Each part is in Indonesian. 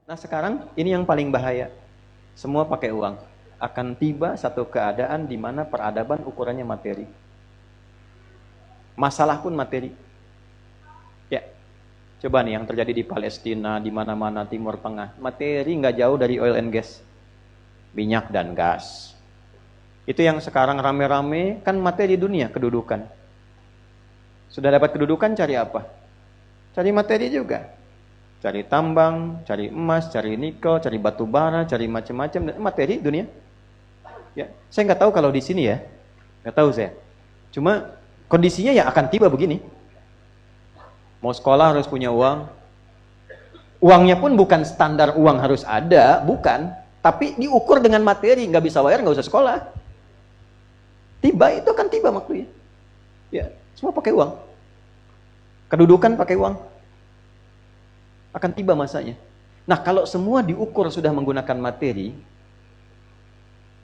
Nah sekarang ini yang paling bahaya. Semua pakai uang. Akan tiba satu keadaan di mana peradaban ukurannya materi. Masalah pun materi. Ya, coba nih yang terjadi di Palestina, di mana-mana Timur Tengah. Materi nggak jauh dari oil and gas. Minyak dan gas. Itu yang sekarang rame-rame, kan materi dunia, kedudukan. Sudah dapat kedudukan, cari apa? Cari materi juga. Cari tambang, cari emas, cari nikel, cari batu bara, cari macam-macam materi dunia. Ya, saya nggak tahu kalau di sini ya, nggak tahu saya. Cuma kondisinya ya akan tiba begini. Mau sekolah harus punya uang. Uangnya pun bukan standar uang harus ada, bukan. Tapi diukur dengan materi, nggak bisa bayar, nggak usah sekolah. Tiba itu akan tiba waktunya. Ya, semua pakai uang. Kedudukan pakai uang. Akan tiba masanya. Nah, kalau semua diukur sudah menggunakan materi,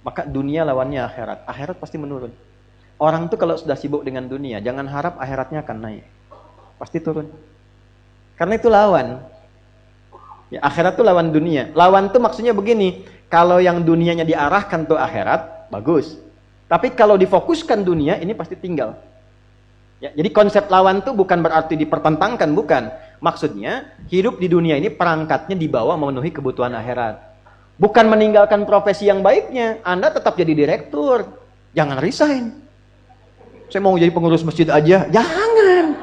maka dunia lawannya akhirat. Akhirat pasti menurun. Orang tuh kalau sudah sibuk dengan dunia, jangan harap akhiratnya akan naik. Pasti turun. Karena itu lawan. Ya, akhirat tuh lawan dunia. Lawan tuh maksudnya begini, kalau yang dunianya diarahkan tuh akhirat, bagus. Tapi kalau difokuskan dunia, ini pasti tinggal. Ya, jadi konsep lawan tuh bukan berarti dipertentangkan, bukan. Maksudnya, hidup di dunia ini perangkatnya dibawa memenuhi kebutuhan akhirat. Bukan meninggalkan profesi yang baiknya. Anda tetap jadi direktur. Jangan resign. Saya mau jadi pengurus masjid aja. Jangan.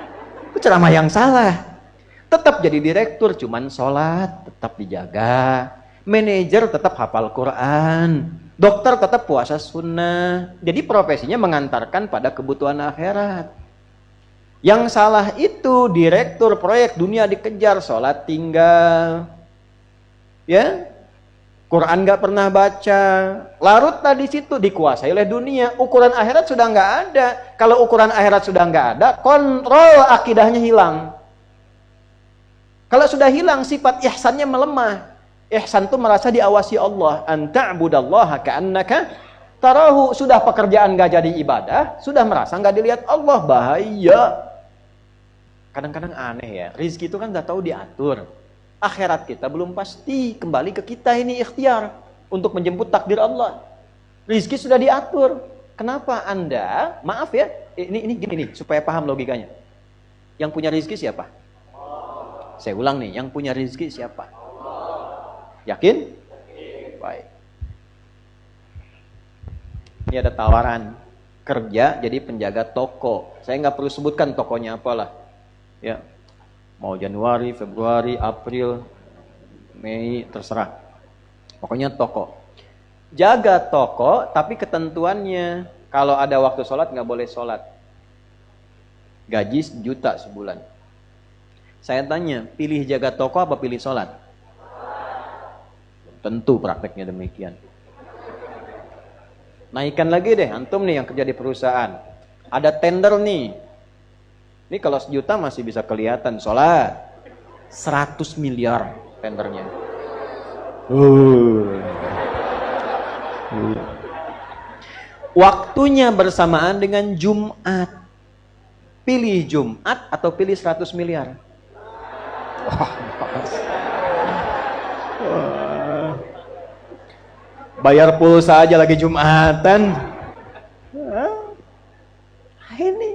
Itu ceramah yang salah. Tetap jadi direktur, cuman sholat tetap dijaga. Manajer tetap hafal Quran. Dokter tetap puasa sunnah. Jadi profesinya mengantarkan pada kebutuhan akhirat. Yang salah itu direktur proyek dunia dikejar, sholat tinggal, ya, Quran nggak pernah baca, larut tadi situ dikuasai oleh dunia. Ukuran akhirat sudah nggak ada. Kalau ukuran akhirat sudah nggak ada, kontrol akidahnya hilang. Kalau sudah hilang, sifat ihsannya melemah. Ihsan itu merasa diawasi Allah. Anta'budallaha ka'annaka tarahu. Sudah pekerjaan nggak jadi ibadah, sudah merasa nggak dilihat Allah, bahaya. Kadang-kadang aneh ya, rizki itu kan nggak tahu diatur. Akhirat kita belum pasti, kembali ke kita ini ikhtiar untuk menjemput takdir Allah. Rizki sudah diatur. Kenapa Anda, maaf ya, ini gini supaya paham logikanya. Yang punya rizki siapa? Saya ulang nih, yang punya rizki siapa? Yakin? Baik. Ini ada tawaran kerja jadi penjaga toko. Saya nggak perlu sebutkan tokonya apalah. Ya, mau Januari, Februari, April, Mei, terserah. Pokoknya toko. Jaga toko, tapi ketentuannya kalau ada waktu sholat nggak boleh sholat. Gaji 1 juta sebulan. Saya tanya, pilih jaga toko apa pilih sholat? Tentu prakteknya demikian. Naikkan lagi deh, antum nih yang kerja di perusahaan. Ada tender nih. Ini kalau 1 juta masih bisa kelihatan sholat. 100 miliar tendernya. Waktunya bersamaan dengan Jumat. Pilih Jumat atau pilih 100 miliar? Bayar pulsa aja lagi Jumatan. Ini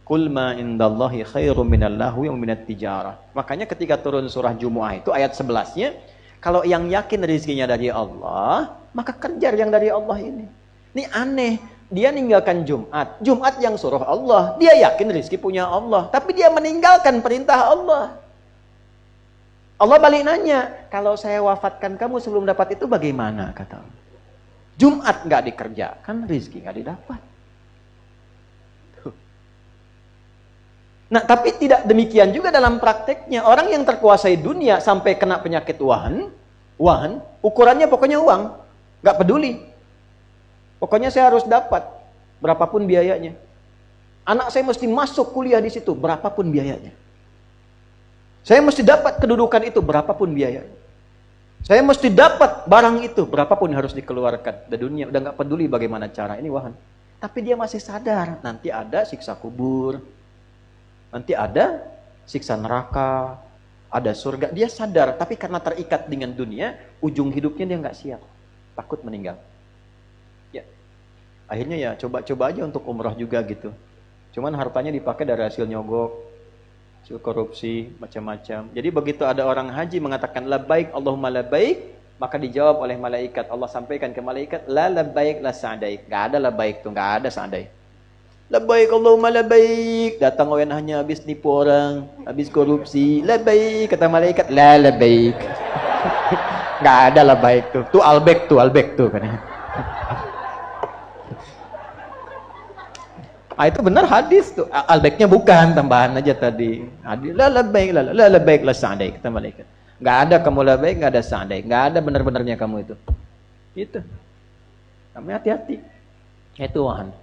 Qul ma indallahi khairum minal lahwi wa minat tijarah. Makanya ketika turun surah Jumu'ah itu ayat 11-nya, kalau yang yakin rezekinya dari Allah, maka kejar yang dari Allah ini. Ini aneh, dia meninggalkan Jumat. Jumat yang suruh Allah, dia yakin rezeki punya Allah, tapi dia meninggalkan perintah Allah. Allah balik nanya, kalau saya wafatkan kamu sebelum dapat itu bagaimana? Kata Allah. Jumat nggak dikerjakan, rezeki nggak didapat. Nah, tapi tidak demikian juga dalam prakteknya. Orang yang terkuasai dunia sampai kena penyakit wahan, ukurannya pokoknya uang. Nggak peduli. Pokoknya saya harus dapat, berapapun biayanya. Anak saya mesti masuk kuliah di situ, berapapun biayanya. Saya mesti dapat kedudukan itu, berapapun biayanya. Saya mesti dapat barang itu, berapapun harus dikeluarkan. Dan dunia udah nggak peduli bagaimana cara, ini wahan. Tapi dia masih sadar, nanti ada siksa kubur. Nanti ada siksa neraka, ada surga. Dia sadar, tapi karena terikat dengan dunia, ujung hidupnya dia nggak siap, takut meninggal. Ya, akhirnya ya coba-coba aja untuk umrah juga gitu. Cuman hartanya dipakai dari hasil nyogok, hasil korupsi, macam-macam. Jadi begitu ada orang haji mengatakan labbaik Allahumma labbaik, maka dijawab oleh malaikat. Allah sampaikan ke malaikat, la labbaik la sa'daik. Enggak ada labbaik tuh, enggak ada sa'daik. Labbaik Allahumma labbaik. Datang orang hanya habis nipu orang, habis korupsi. Labbaik, kata malaikat, la labbaik. Enggak ada labbaik tuh. Tuh albek tuh katanya. Ah, itu benar hadis tuh. Albeknya bukan, tambahan aja tadi. La labbaik la sa'daik, kata malaikat. Enggak ada kamu labbaik, enggak ada sa'daik. Enggak ada benar-benarnya kamu itu. Gitu. Kamu hati-hati. Itu Tuhan.